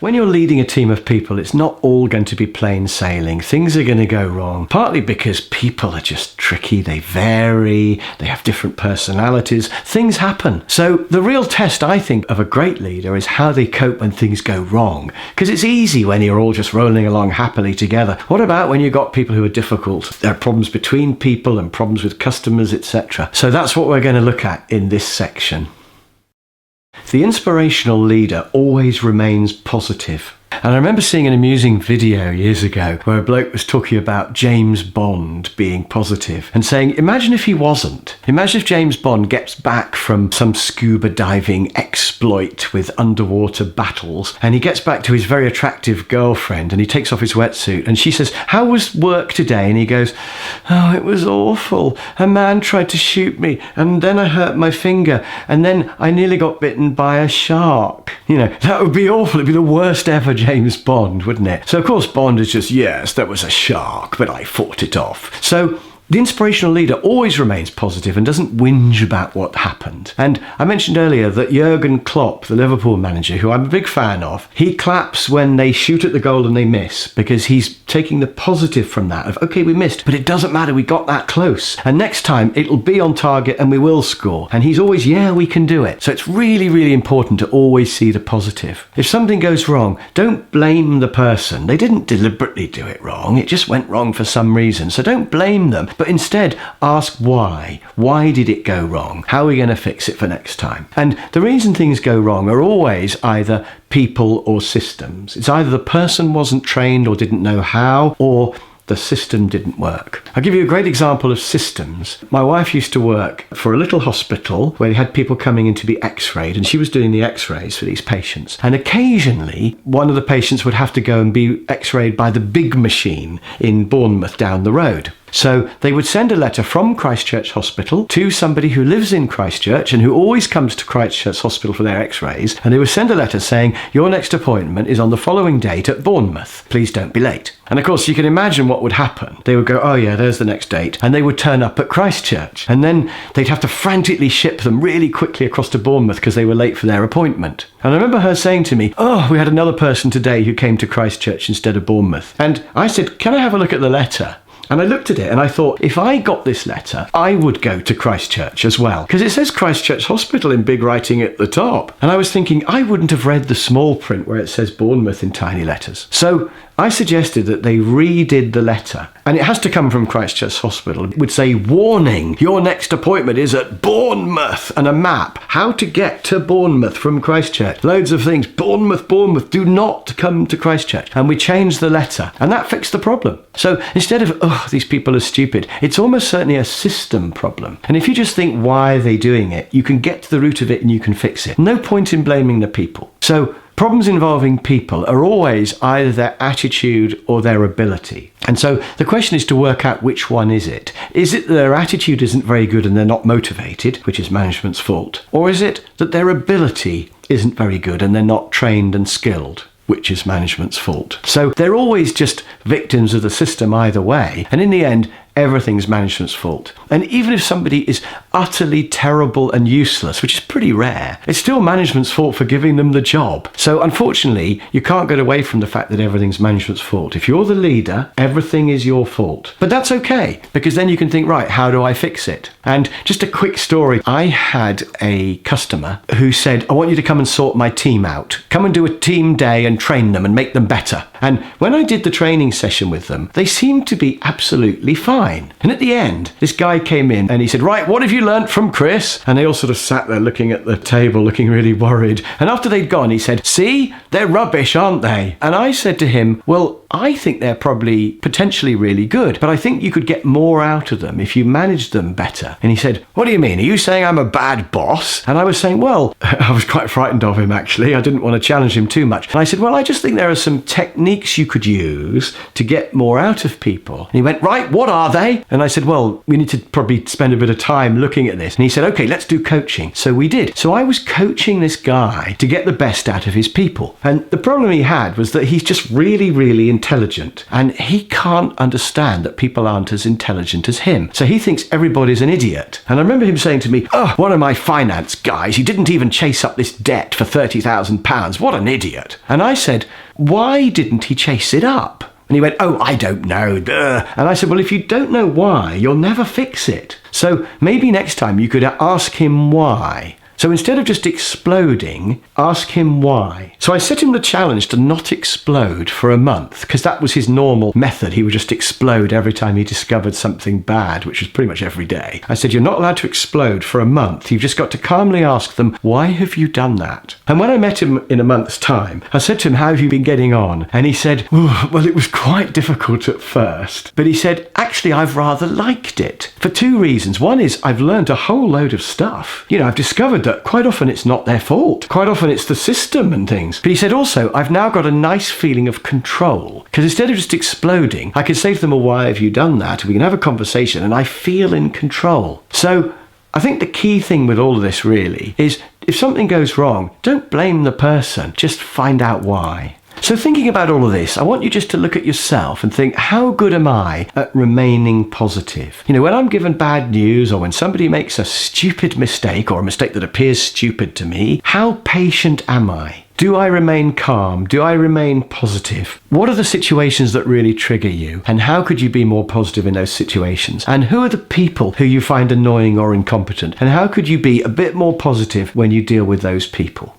When you're leading a team of people, it's not all going to be plain sailing. Things are going to go wrong, partly because people are just tricky. They vary. They have different personalities. Things happen. So the real test, I think, of a great leader is how they cope when things go wrong. Because it's easy when you're all just rolling along happily together. What about when you've got people who are difficult? There are problems between people and problems with customers, etc. So that's what we're going to look at in this section. The inspirational leader always remains positive. And I remember seeing an amusing video years ago where a bloke was talking about James Bond being positive and saying, imagine if he wasn't. Imagine if James Bond gets back from some scuba diving exploit with underwater battles and he gets back to his very attractive girlfriend and he takes off his wetsuit and she says, how was work today? And he goes, oh, it was awful. A man tried to shoot me and then I hurt my finger and then I nearly got bitten by a shark. You know, that would be awful. It'd be the worst ever James Bond, wouldn't it? So of course Bond is just, yes, that was a shark, but I fought it off. So the inspirational leader always remains positive and doesn't whinge about what happened. And I mentioned earlier that Jurgen Klopp, the Liverpool manager, who I'm a big fan of, he claps when they shoot at the goal and they miss because he's taking the positive from that of, okay, we missed, but it doesn't matter, we got that close. And next time it'll be on target and we will score. And he's always, yeah, we can do it. So it's really, really important to always see the positive. If something goes wrong, don't blame the person. They didn't deliberately do it wrong. It just went wrong for some reason. So don't blame them. But instead, ask why. Why did it go wrong? How are we going to fix it for next time? And the reason things go wrong are always either people or systems. It's either the person wasn't trained or didn't know how, or the system didn't work. I'll give you a great example of systems. My wife used to work for a little hospital where they had people coming in to be x-rayed, and she was doing the x-rays for these patients. And occasionally, one of the patients would have to go and be x-rayed by the big machine in Bournemouth down the road. So they would send a letter from Christchurch Hospital to somebody who lives in Christchurch and who always comes to Christchurch Hospital for their x-rays, and they would send a letter saying, your next appointment is on the following date at Bournemouth. Please don't be late. And of course, you can imagine what would happen. They would go, oh yeah, there's the next date. And they would turn up at Christchurch. And then they'd have to frantically ship them really quickly across to Bournemouth because they were late for their appointment. And I remember her saying to me, oh, we had another person today who came to Christchurch instead of Bournemouth. And I said, can I have a look at the letter? And I looked at it and I thought, if I got this letter, I would go to Christchurch as well. Because it says Christchurch Hospital in big writing at the top. And I was thinking, I wouldn't have read the small print where it says Bournemouth in tiny letters. So I suggested that they redid the letter. And it has to come from Christchurch Hospital. It would say, warning, your next appointment is at Bournemouth. And a map, how to get to Bournemouth from Christchurch. Loads of things, Bournemouth, do not come to Christchurch. And we changed the letter. And that fixed the problem. So instead of, oh, these people are stupid, it's almost certainly a system problem. And if you just think, why are they doing it? You can get to the root of it and you can fix it. No point in blaming the people. So problems involving people are always either their attitude or their ability. And so the question is to work out which one is it. Is it that their attitude isn't very good and they're not motivated, which is management's fault? Or is it that their ability isn't very good and they're not trained and skilled, which is management's fault? So they're always just victims of the system either way. And in the end, everything's management's fault. And even if somebody is utterly terrible and useless, which is pretty rare, it's still management's fault for giving them the job. So unfortunately, you can't get away from the fact that everything's management's fault. If you're the leader, everything is your fault. But that's okay, because then you can think, right, how do I fix it? And just a quick story. I had a customer who said, I want you to come and sort my team out. Come and do a team day and train them and make them better. And when I did the training session with them, they seemed to be absolutely fine. And at the end, this guy came in and he said, right, what have you learnt from Chris? And they all sort of sat there looking at the table, looking really worried. And after they'd gone, he said, see, they're rubbish, aren't they? And I said to him, well, I think they're probably potentially really good, but I think you could get more out of them if you managed them better. And he said, what do you mean? Are you saying I'm a bad boss? And I was saying, well, I was quite frightened of him, actually. I didn't want to challenge him too much. And I said, well, I just think there are some techniques you could use to get more out of people. And he went, right, what are they? And I said, well, we need to probably spend a bit of time looking at this. And he said, okay, let's do coaching. So we did. So I was coaching this guy to get the best out of his people. And the problem he had was that he's just really, really intelligent, and he can't understand that people aren't as intelligent as him. So he thinks everybody's an idiot. And I remember him saying to me, "Oh, one of my finance guys, he didn't even chase up this debt for £30,000. What an idiot." And I said, "Why didn't he chase it up?" And he went, "Oh, I don't know." And I said, "Well, if you don't know why, you'll never fix it. So maybe next time you could ask him why." So instead of just exploding, ask him why. So I set him the challenge to not explode for a month, because that was his normal method. He would just explode every time he discovered something bad, which was pretty much every day. I said, "You're not allowed to explode for a month. You've just got to calmly ask them, why have you done that?" And when I met him in a month's time, I said to him, "How have you been getting on?" And he said, "Well, it was quite difficult at first." But he said, "Actually, I've rather liked it for two reasons. One is I've learned a whole load of stuff. I've discovered that quite often it's not their fault. Quite often it's the system and things." But he said also, "I've now got a nice feeling of control, because instead of just exploding, I can say to them, 'Well, why have you done that?' We can have a conversation and I feel in control." So I think the key thing with all of this really is, if something goes wrong, don't blame the person, just find out why. So thinking about all of this, I want you just to look at yourself and think, how good am I at remaining positive? When I'm given bad news, or when somebody makes a stupid mistake, or a mistake that appears stupid to me, how patient am I? Do I remain calm? Do I remain positive? What are the situations that really trigger you? And how could you be more positive in those situations? And who are the people who you find annoying or incompetent? And how could you be a bit more positive when you deal with those people?